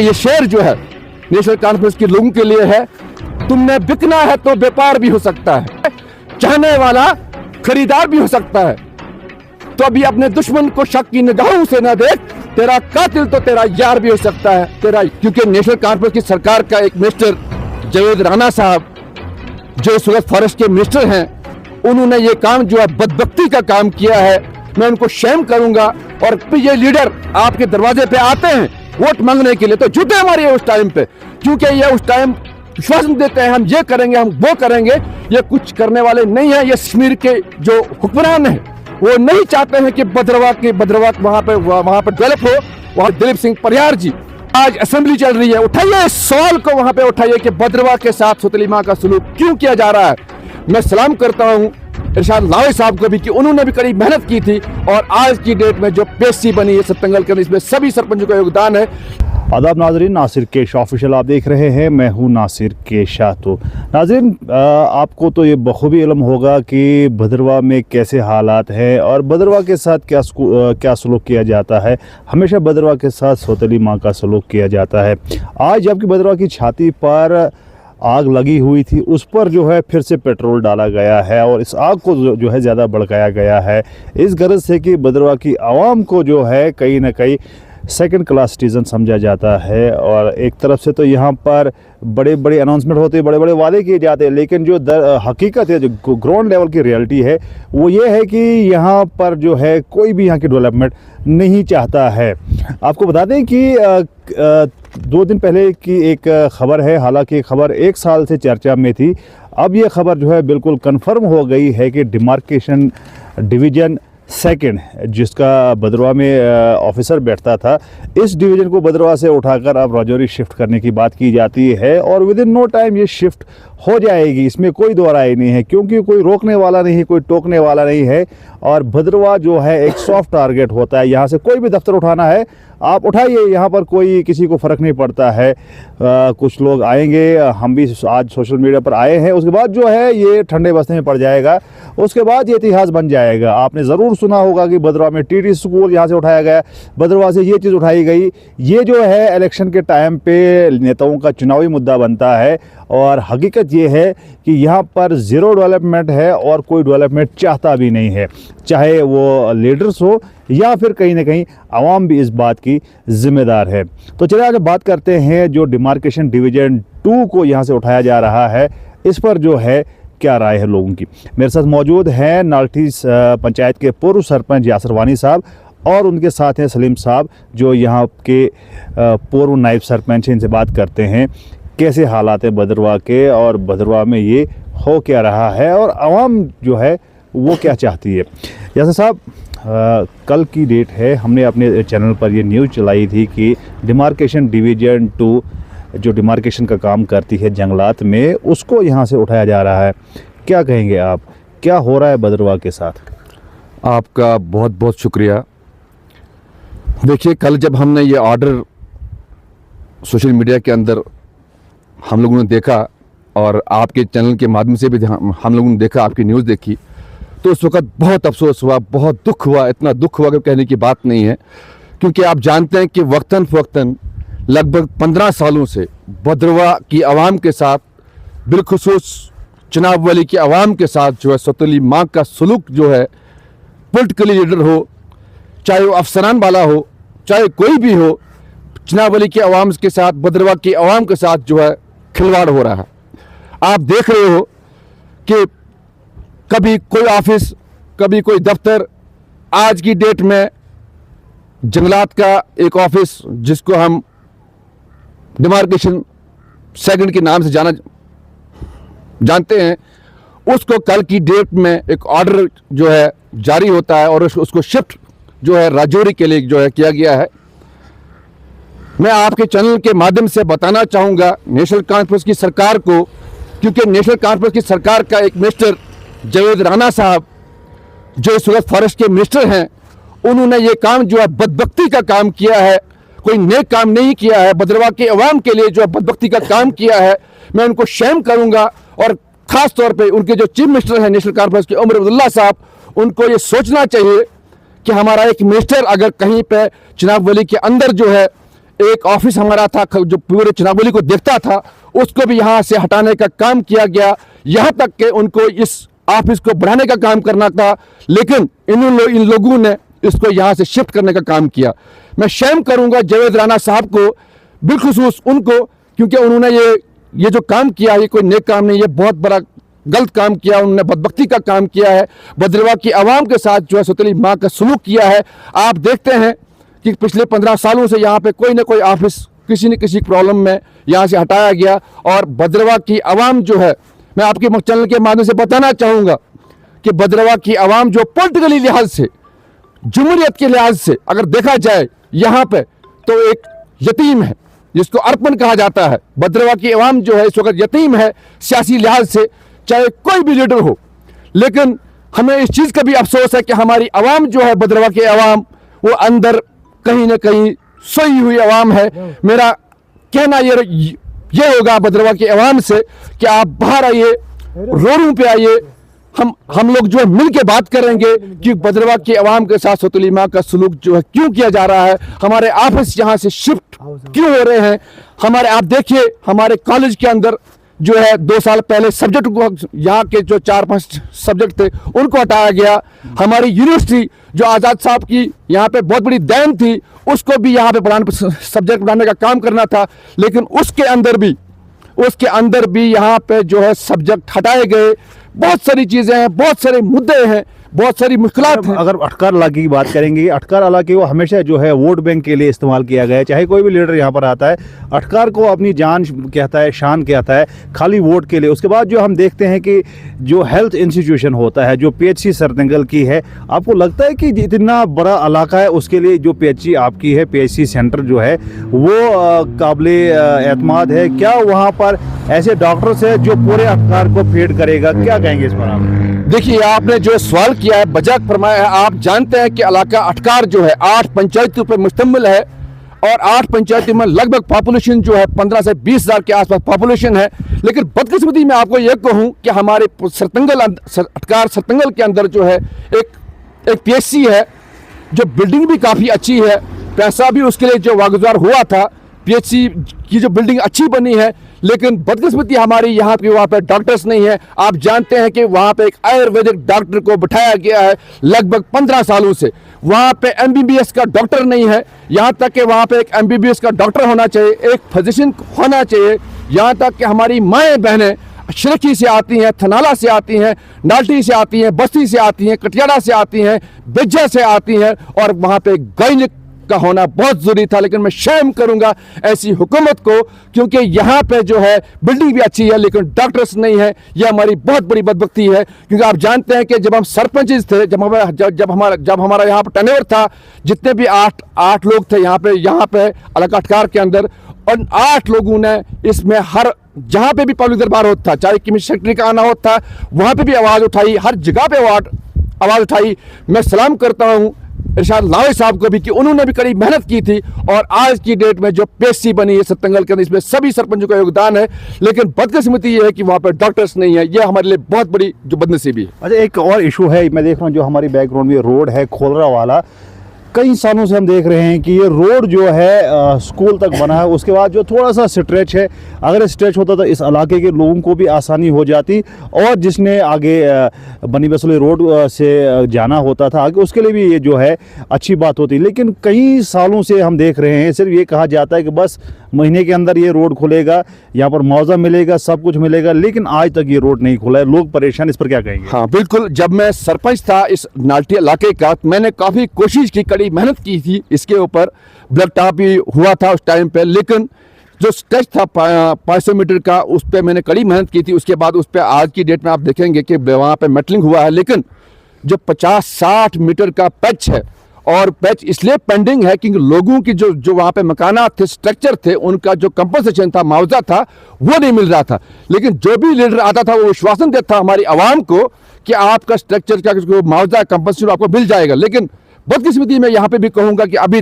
ये शेर जो है नेशनल कॉन्फ्रेंस के लोगों के लिए है, तुमने बिकना है तो व्यापार भी हो सकता है, चाहने वाला खरीदार भी हो सकता है। तो अभी अपने दुश्मन को शक की निगाहों से न देख, तेरा कातिल तो तेरा यार भी हो सकता है तेरा। क्योंकि नेशनल कॉन्फ्रेंस की सरकार का एक मिनिस्टर जावेद राणा साहब, जो इस वक्त फॉरेस्ट के मिनिस्टर हैं, उन्होंने ये काम जो है बदबख्ती का काम किया है। मैं उनको शेम करूंगा। और ये लीडर आपके दरवाजे पे आते हैं वोट मांगने के लिए, तो जुटे हमारे उस टाइम पे, क्योंकि ये उस टाइम विश्वास देते हैं हम ये करेंगे, हम वो करेंगे। ये कुछ करने वाले नहीं है। ये कश्मीर के जो हुक्मरान है वो नहीं चाहते हैं कि भद्रवा वहां पे डेवलप हो। वहां दिलीप सिंह परिहार जी, आज असेंबली चल रही है, उठाइए इस सवाल को वहां पे उठाइए कि भद्रवा के साथ सौतेली मां का सलूक क्यों किया जा रहा है। मैं सलाम करता हूं इरशाद लावे साहब को भी कि उन्होंने भी कड़ी मेहनत की थी और आज की डेट में जो पेशी बनी है सतंगल के, इसमें सभी सरपंचों का योगदान है। आदाब नाजरीन, नासिर केशा ऑफिशियल आप देख रहे हैं, मैं हूं नासिर केशा। तो नाजरीन, आपको तो ये बखूबी इल्म होगा कि भद्रवा में कैसे हालात हैं और भद्रवा के साथ क्या सलूक किया जाता है। हमेशा भद्रवा के साथ सौतेली माँ का सलूक किया जाता है। आज जबकि भद्रवा की छाती पर आग लगी हुई थी, उस पर जो है फिर से पेट्रोल डाला गया है और इस आग को जो है ज़्यादा भड़काया गया है, इस गरज से कि भद्रवा की आवाम को जो है कहीं ना कहीं सेकंड क्लास सिटीज़न समझा जाता है। और एक तरफ से तो यहाँ पर बड़े बड़े अनाउंसमेंट होते हैं, बड़े बड़े वादे किए जाते हैं, लेकिन जो हकीकत है, जो ग्राउंड लेवल की रियलिटी है, वो ये है कि यहाँ पर जो है कोई भी यहाँ की डेवलपमेंट नहीं चाहता है। आपको बता दें कि 2 दिन पहले की एक ख़बर है, हालांकि खबर 1 साल से चर्चा में थी। अब ये खबर जो है बिल्कुल कन्फर्म हो गई है कि डिमार्केशन डिवीज़न 2 जिसका भद्रवा में ऑफिसर बैठता था, इस डिवीज़न को भद्रवा से उठाकर अब राजौरी शिफ्ट करने की बात की जाती है और विद इन नो टाइम ये शिफ्ट हो जाएगी। इसमें कोई दो राय नहीं है, क्योंकि कोई रोकने वाला नहीं, कोई टोकने वाला नहीं है। और भद्रवा जो है एक सॉफ्ट टारगेट होता है, यहाँ से कोई भी दफ्तर उठाना है आप उठाइए, यहाँ पर कोई किसी को फ़र्क नहीं पड़ता है। कुछ लोग आएंगे, हम भी आज सोशल मीडिया पर आए हैं, उसके बाद जो है ये ठंडे बस्ते में पड़ जाएगा, उसके बाद ये इतिहास बन जाएगा। आपने ज़रूर सुना होगा कि भद्रवा में टीटी स्कूल यहाँ से उठाया गया, भद्रवा से ये चीज़ उठाई गई। ये जो है इलेक्शन के टाइम पे नेताओं का चुनावी मुद्दा बनता है और हकीकत ये है कि यहाँ पर ज़ीरो डेवलपमेंट है और कोई डेवलपमेंट चाहता भी नहीं है, चाहे वो लीडर्स हो या फिर कहीं ना कहीं आवाम भी इस बात की जिम्मेदार है। तो चलिए आज बात करते हैं जो डिमार्केशन डिवीज़न 2 को यहाँ से उठाया जा रहा है, इस पर जो है क्या राय है लोगों की। मेरे साथ मौजूद हैं नाल्टी पंचायत के पूर्व सरपंच यासर वानी साहब और उनके साथ हैं सलीम साहब, जो यहाँ के पूर्व नायब सरपंच हैं। इनसे बात करते हैं कैसे हालात हैं भद्रवा के और भद्रवा में ये हो क्या रहा है और आवाम जो है वो क्या चाहती है। यासर साहब, कल की डेट है, हमने अपने चैनल पर ये न्यूज़ चलाई थी कि डिमार्केशन डिवीज़न 2 जो डिमार्केशन का काम करती है जंगलात में, उसको यहाँ से उठाया जा रहा है। क्या कहेंगे आप, क्या हो रहा है भद्रवा के साथ? आपका बहुत बहुत शुक्रिया। देखिए, कल जब हमने ये ऑर्डर सोशल मीडिया के अंदर हम लोगों ने देखा और आपके चैनल के माध्यम से भी हम लोगों ने देखा, आपकी न्यूज़ देखी, तो उस वक्त बहुत अफसोस हुआ, बहुत दुख हुआ। इतना दुख हुआ कि कहने की बात नहीं है, क्योंकि आप जानते हैं कि वक्तन फ़वक्तन लगभग 15 सालों से भद्रवा की आवाम के साथ, बिलखुसूस चुनाव वाली की आवाम के साथ जो है सौतेली माँ का सलूक जो है, पॉलिटिकली लीडर हो, चाहे वो अफसरान वाला हो, चाहे कोई भी हो, चुनाव वाली की आवाम के साथ, भद्रवा की आवाम के साथ जो है खिलवाड़ हो रहा है। आप देख रहे हो कि कभी कोई ऑफिस, कभी कोई दफ्तर। आज की डेट में जंगलात का एक ऑफिस जिसको हम डिमार्केशन 2 के नाम से जानते हैं, उसको कल की डेट में एक ऑर्डर जो है जारी होता है और उसको शिफ्ट जो है राजौरी के लिए जो है किया गया है। मैं आपके चैनल के माध्यम से बताना चाहूँगा नेशनल कॉन्फ्रेंस की सरकार को, क्योंकि नेशनल कॉन्फ्रेंस की सरकार का एक मिनिस्टर जावेद राणा साहब, जो इस वक्त फॉरेस्ट के मिनिस्टर हैं, उन्होंने ये काम जो है बदबख्ती का काम किया है, कोई नेक काम नहीं किया है। भद्रवा के अवाम के लिए जो है बदबख्ती का काम किया है। मैं उनको शेम करूंगा और ख़ास तौर पे उनके जो चीफ मिनिस्टर हैं नेशनल कॉन्फ्रेंस के उमर अब्दुल्ला साहब, उनको ये सोचना चाहिए कि हमारा एक मिनिस्टर अगर कहीं पे चुनाव वली के अंदर जो है एक ऑफिस हमारा था जो पूरे चुनावली को देखता था, उसको भी यहाँ से हटाने का काम किया गया। यहाँ तक कि उनको इस ऑफिस को बढ़ाने का काम करना था, लेकिन इन लोगों ने इसको यहाँ से शिफ्ट करने का काम किया। मैं शेम करूंगा जावेद राणा साहब को, बिलखुसूस उनको, क्योंकि उन्होंने ये जो काम किया ये कोई नेक काम नहीं, ये बहुत बड़ा गलत काम किया। उन्होंने बदबख्ती का काम किया है, भद्रवाह की आवाम के साथ जो है सौतेली माँ का सलूक किया है। आप देखते हैं कि पिछले 15 सालों से यहाँ पे कोई ना कोई ऑफिस किसी न किसी प्रॉब्लम में यहाँ से हटाया गया, और भद्रवाह की आवाम जो है, मैं आपके चैनल के माध्यम से बताना चाहूँगा कि भद्रवाह की आवाम जो पॉलिटिकली लिहाज से, जमहूरियत के लिहाज से अगर देखा जाए यहाँ पे, तो एक यतीम है जिसको अर्पण कहा जाता है। भद्रवाह की आवाम जो है इस वक्त यतीम है सियासी लिहाज से, चाहे कोई भी लीडर हो। लेकिन हमें इस चीज़ का भी अफसोस है कि हमारी आवाम जो है, भद्रवाह की आवाम, वो अंदर कहीं ना कहीं सोई हुई आवाम है। मेरा कहना ये होगा भद्रवाह की आवाम से कि आप बाहर आइए, रोडों पे आइए, हम लोग जो है मिल के बात करेंगे कि भद्रवाह की आवाम के साथ सौतेली माँ का सलूक जो है क्यों किया जा रहा है, हमारे ऑफिस यहाँ से शिफ्ट क्यों हो रहे हैं। हमारे, आप देखिए हमारे कॉलेज के अंदर जो है 2 साल पहले सब्जेक्ट को, यहाँ के जो 4-5 सब्जेक्ट थे उनको हटाया गया। हमारी यूनिवर्सिटी जो आज़ाद साहब की यहाँ पे बहुत बड़ी देन थी, उसको भी यहाँ पे सब्जेक्ट बढ़ाने का काम करना था, लेकिन उसके अंदर भी यहाँ पे जो है सब्जेक्ट हटाए गए। बहुत सारी चीज़ें हैं, बहुत सारे मुद्दे हैं, बहुत सारी मुश्किलात हैं। अगर अटकार इलाके की बात करेंगे, अटकार इलाके को हमेशा जो है वोट बैंक के लिए इस्तेमाल किया गया है। चाहे कोई भी लीडर यहाँ पर आता है, अटकार को अपनी जान कहता है, शान कहता है, खाली वोट के लिए। उसके बाद जो हम देखते हैं कि जो हेल्थ इंस्टीट्यूशन होता है, जो PHC सरतंगल की है, आपको लगता है कि इतना बड़ा इलाका है, उसके लिए जो PHC आपकी है, PHC सेंटर जो है वो काबिले एतमाद है? क्या वहाँ पर ऐसे डॉक्टर्स है जो पूरे अटकार को फीड करेगा? क्या कहेंगे इस पर आप? देखिए, आपने जो सवाल किया है बजाक फरमाया है। आप जानते हैं कि इलाका अटकार जो है 8 पंचायतों पर मुश्तमिल है, और 8 पंचायतों में लगभग पॉपुलेशन जो है 15 से 20 हज़ार के आसपास पॉपुलेशन है। लेकिन बदकिस्मती मैं आपको ये कहूँ कि हमारे अटकार सरतंगल के अंदर जो है एक PHC है, जो बिल्डिंग भी काफ़ी अच्छी है, पैसा भी उसके लिए जो वागुजार हुआ था, PHC की जो बिल्डिंग अच्छी बनी है, लेकिन बदकिस्मती हमारी यहाँ पे वहाँ पे डॉक्टर्स नहीं है। आप जानते हैं कि वहाँ पे एक आयुर्वेदिक डॉक्टर को बिठाया गया है लगभग 15 सालों से, वहाँ पे MBBS का डॉक्टर नहीं है। यहाँ तक कि वहाँ पे एक MBBS का डॉक्टर होना चाहिए, एक फिजिशियन होना चाहिए। यहाँ तक कि हमारी माएँ बहनें शरखी से आती हैं, थनाला से आती हैं, नाल्टी से आती हैं, बस्ती से आती हैं, कटियाड़ा से आती हैं, बिज्जा से आती हैं, और वहाँ पे गायनिक का होना बहुत जरूरी था। लेकिन मैं शेम करूंगा ऐसी हुकूमत को, क्योंकि यहाँ पे जो है बिल्डिंग भी अच्छी है लेकिन डॉक्टर्स नहीं है। यह हमारी बहुत बड़ी बदबख्ती है, क्योंकि आप जानते हैं कि जब हम सरपंच थे, जब हमारा यहाँ पर टेन्योर था, जितने भी 8 लोग थे यहाँ पे इलाका अटकार के अंदर, और 8 लोगों ने इसमें हर जहाँ पे भी पब्लिक दरबार होता था, चाहे कमिश्नर सेक्रेटरी का आना होता, वहाँ पे भी आवाज़ उठाई, हर जगह पे आवाज़ उठाई। मैं सलाम करता हूँ इरशाद लावे साहब को भी कि उन्होंने भी कड़ी मेहनत की थी, और आज की डेट में जो PHC बनी है सरतंगल के अंदर, इसमें सभी सरपंचों का योगदान है। लेकिन बदकिस्मती ये है कि वहाँ पर डॉक्टर्स नहीं है, ये हमारे लिए बहुत बड़ी जो बदनसीबी है। अच्छा, एक और इशू है, मैं देख रहा हूँ जो हमारी बैकग्राउंड में रोड है खोलरा वाला, कई सालों से हम देख रहे हैं कि ये रोड जो है स्कूल तक बना है, उसके बाद जो थोड़ा सा स्ट्रेच है, अगर स्ट्रेच होता तो इस इलाके के लोगों को भी आसानी हो जाती, और जिसने आगे बनी बसोली रोड से जाना होता था आगे, उसके लिए भी ये जो है अच्छी बात होती। लेकिन कई सालों से हम देख रहे हैं, सिर्फ ये कहा जाता है कि बस महीने के अंदर ये रोड खुलेगा, यहाँ पर मुआवजा मिलेगा, सब कुछ मिलेगा, लेकिन आज तक ये रोड नहीं खुला है, लोग परेशान। इस पर क्या कहेंगे? हाँ बिल्कुल, जब मैं सरपंच था इस नाल्टी इलाके का, मैंने काफ़ी कोशिश की, कड़ी मेहनत की थी इसके ऊपर, ब्लड टॉप भी हुआ था उस टाइम पे, लेकिन जो स्ट्रेच था 500 मीटर का, उस पर मैंने कड़ी मेहनत की थी। उसके बाद उस पर आज की डेट में आप देखेंगे कि वहाँ पे मेटलिंग हुआ है, लेकिन जो 50-60 मीटर का पैच है, और पैच इसलिए पेंडिंग है क्योंकि लोगों की जो वहाँ पे मकानात थे, स्ट्रक्चर थे, उनका जो कंपनसेशन था, मुआवजा था, वो नहीं मिल रहा था। लेकिन जो भी लीडर आता था वो विश्वासन देता था हमारी आवाम को कि आपका स्ट्रक्चर का मुआवजा कंपनसेशन आपको मिल जाएगा। लेकिन बदकिस्मती में यहाँ पे भी कहूँगा कि अभी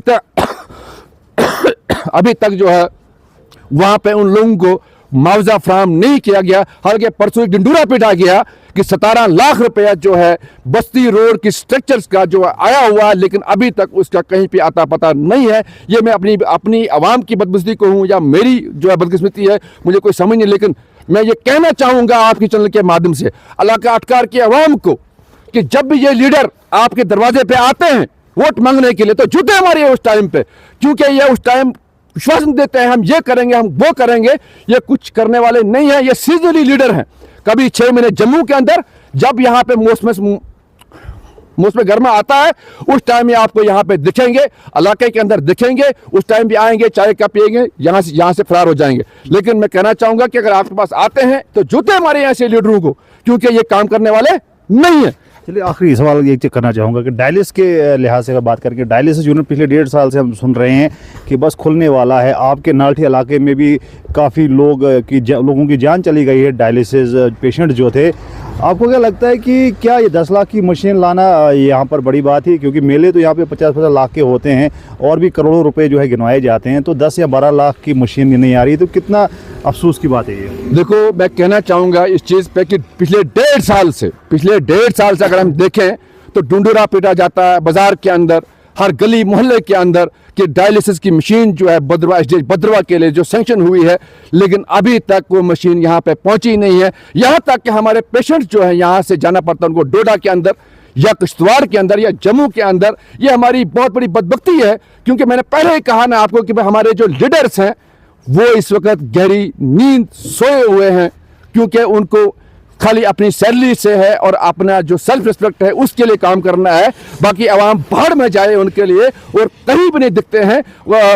तक जो है वहाँ पे उन लोगों को मुआवजा फराहम नहीं किया गया। हालांकि परसों एक ढिंडूरा पीटा गया कि 17 लाख रुपया जो है बस्ती रोड की स्ट्रक्चर्स का जो आया हुआ, लेकिन अभी तक उसका कहीं पे आता पता नहीं है। ये मैं अपनी आवाम की बदकिस्मती को हूँ या मेरी जो है बदकिस्मती है, मुझे कोई समझ नहीं। लेकिन मैं ये कहना चाहूँगा आपके चैनल के माध्यम से इलाका अटकार की आवाम को कि जब भी ये लीडर आपके दरवाजे पे आते हैं वोट मांगने के लिए, तो जूते हमारे उस टाइम पे, क्योंकि ये उस टाइम विश्वास देते हैं हम ये करेंगे, हम वो करेंगे। ये कुछ करने वाले नहीं है, ये सीजनली लीडर हैं। कभी 6 महीने जम्मू के अंदर, जब यहाँ पे मौसम गर्मा आता है उस टाइम ये आपको यहाँ पे दिखेंगे, इलाके के अंदर दिखेंगे, उस टाइम भी आएंगे, चाय का पिएंगे, यहाँ से फरार हो जाएंगे। लेकिन मैं कहना चाहूंगा कि अगर आपके पास आते हैं तो जूते हमारे यहाँ से लीडरों को, क्योंकि ये काम करने वाले नहीं है। चलिए आखिरी सवाल ये चेक करना चाहूँगा कि डायलिसिस के लिहाज से अगर बात करके, डायलिसिस यूनिट पिछले 1.5 साल से हम सुन रहे हैं कि बस खुलने वाला है। आपके नाल्ठी इलाके में भी काफ़ी लोगों की जान चली गई है, डायलिसिस पेशेंट जो थे। आपको क्या लगता है कि क्या ये 10 लाख की मशीन लाना यहाँ पर बड़ी बात है? क्योंकि मेले तो यहाँ पे 50-50 लाख के होते हैं और भी करोड़ों रुपए जो है गिनवाए जाते हैं, तो 10 या 12 लाख की मशीन नहीं आ रही, तो कितना अफसोस की बात है ये। देखो, मैं कहना चाहूँगा इस चीज़ पे कि पिछले 1.5 साल से अगर हम देखें तो ढूंढूरा पीटा जाता है बाजार के अंदर, हर गली मोहल्ले के अंदर कि डायलिसिस की मशीन जो है भद्रवा के लिए जो सैंक्शन हुई है, लेकिन अभी तक वो मशीन यहाँ पे पहुंची नहीं है। यहाँ तक कि हमारे पेशेंट जो है यहाँ से जाना पड़ता है उनको डोडा के अंदर या किश्तवाड़ के अंदर या जम्मू के अंदर। ये हमारी बहुत बड़ी बदबख्ती है, क्योंकि मैंने पहले ही कहा ना आपको कि हमारे जो लीडर्स हैं वो इस वक्त गहरी नींद सोए हुए हैं, क्योंकि उनको खाली अपनी सैलरी से है और अपना जो सेल्फ रिस्पेक्ट है उसके लिए काम करना है। बाकी आवाम बाहर में जाए उनके लिए, और कहीं भी नहीं दिखते हैं।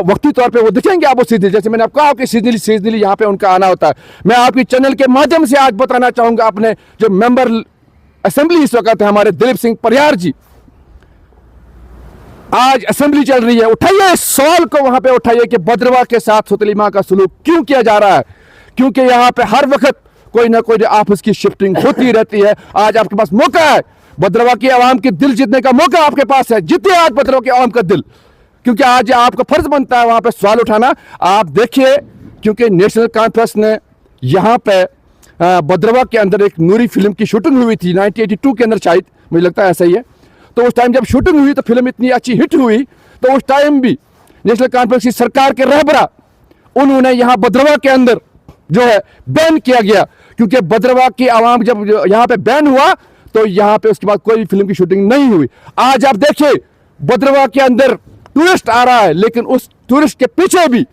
वक्ती तौर पे वो दिखेंगे आपको सीधे, जैसे मैंने आपको कहा कि सीजनली यहाँ पे उनका आना होता है। मैं आपकी चैनल के माध्यम से आज बताना चाहूँगा, अपने जो मेंबर असेंबली इस वक्त है हमारे दिलीप सिंह परिहार जी, आज असेंबली चल रही है, उठाइए इस सवाल को वहां पे उठाइए कि भद्रवा के साथ सुतली मां का सलूक क्यों किया जा रहा है। क्योंकि यहाँ पे हर वक्त कोई ना कोई आपस की शिफ्टिंग होती रहती है। आज आपके पास मौका है, भद्रवा की आवाम के दिल जीतने का मौका आपके पास है। जीतिए आज भद्रवा की आवाम का दिल, क्योंकि आज आपका फर्ज बनता है वहां पे सवाल उठाना। आप देखिए, क्योंकि नेशनल कॉन्फ्रेंस ने यहाँ पे भद्रवा के अंदर एक नूरी फिल्म की शूटिंग हुई थी 1982 के अंदर, शायद मुझे लगता है ऐसा ही है। तो उस टाइम जब शूटिंग हुई तो फिल्म इतनी अच्छी हिट हुई, तो उस टाइम भी नेशनल कॉन्फ्रेंस की सरकार के रहबरा उन्होंने यहाँ भद्रवा के अंदर जो है बैन किया गया, क्योंकि भद्रवा की आवाम जब यहाँ पे बैन हुआ तो यहाँ पे उसके बाद कोई फिल्म की शूटिंग नहीं हुई। आज आप देखिए भद्रवा के अंदर टूरिस्ट आ रहा है, लेकिन उस टूरिस्ट के पीछे भी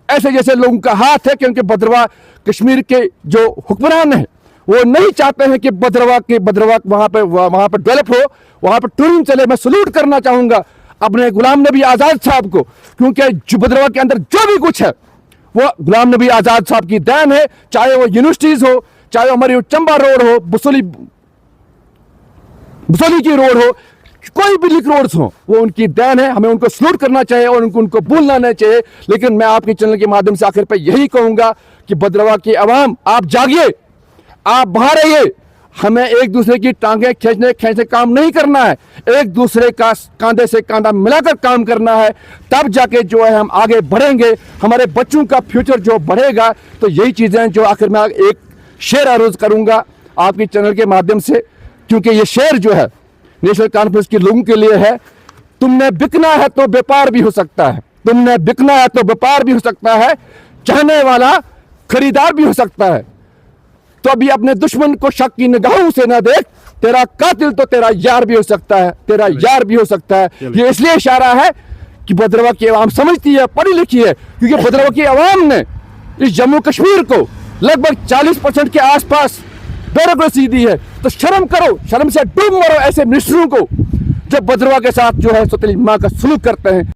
ऐसे जैसे लोगों का हाथ है, क्योंकि भद्रवा कश्मीर के जो हुक्मरान है वो नहीं चाहते हैं कि भद्रवा वहाँ पे डेवलप हो, वहाँ पे टूरिज्म चले। मैं सल्यूट करना चाहूँगा अपने गुलाम नबी आज़ाद साहब को, क्योंकि भद्रवा के अंदर जो भी कुछ है वो गुलाम नबी आज़ाद साहब की देन है। चाहे वो यूनिवर्सिटीज़ हो, चाहे हमारी चंबा रोड हो, बुसोली की रोड हो, कोई भी लिंक रोड्स हो, वो उनकी देन है। हमें उनको सल्यूट करना चाहिए और उनको भूलना नहीं चाहिए। लेकिन मैं आपके चैनल के माध्यम से आखिर पे यही कहूँगा कि भद्रवा की आवाम आप जागिए, आप बाहर आइए। हमें एक दूसरे की टांगें खींचने काम नहीं करना है, एक दूसरे का कांधे से कांधा मिलाकर काम करना है। तब जाके जो है हम आगे बढ़ेंगे, हमारे बच्चों का फ्यूचर जो बढ़ेगा। तो यही चीज़ें जो आखिर में एक शेर अर्ज करूंगा आपके चैनल के माध्यम से, क्योंकि ये शेर जो है नेशनल कॉन्फ्रेंस के लोगों के लिए है। तुमने बिकना है तो व्यापार भी हो सकता है, तुमने बिकना है तो व्यापार भी हो सकता है, चाहने वाला खरीदार भी हो सकता है। तो अभी अपने दुश्मन को शक की निगाहों से न देख, तेरा कातिल तो तेरा यार भी हो सकता है, तेरा यार भी हो सकता है। ये इसलिए इशारा है कि भद्रवा की आवाम समझती है, पढ़ी लिखी है, क्योंकि भद्रवा की आवाम ने इस जम्मू कश्मीर को लगभग 40% के आसपास ब्यूरोक्रेसी दी है। तो शर्म करो, शर्म से डूब मरो ऐसे मिनिस्टरों को जो भद्रवा के साथ जो है सुतली मां का सलूक करते हैं।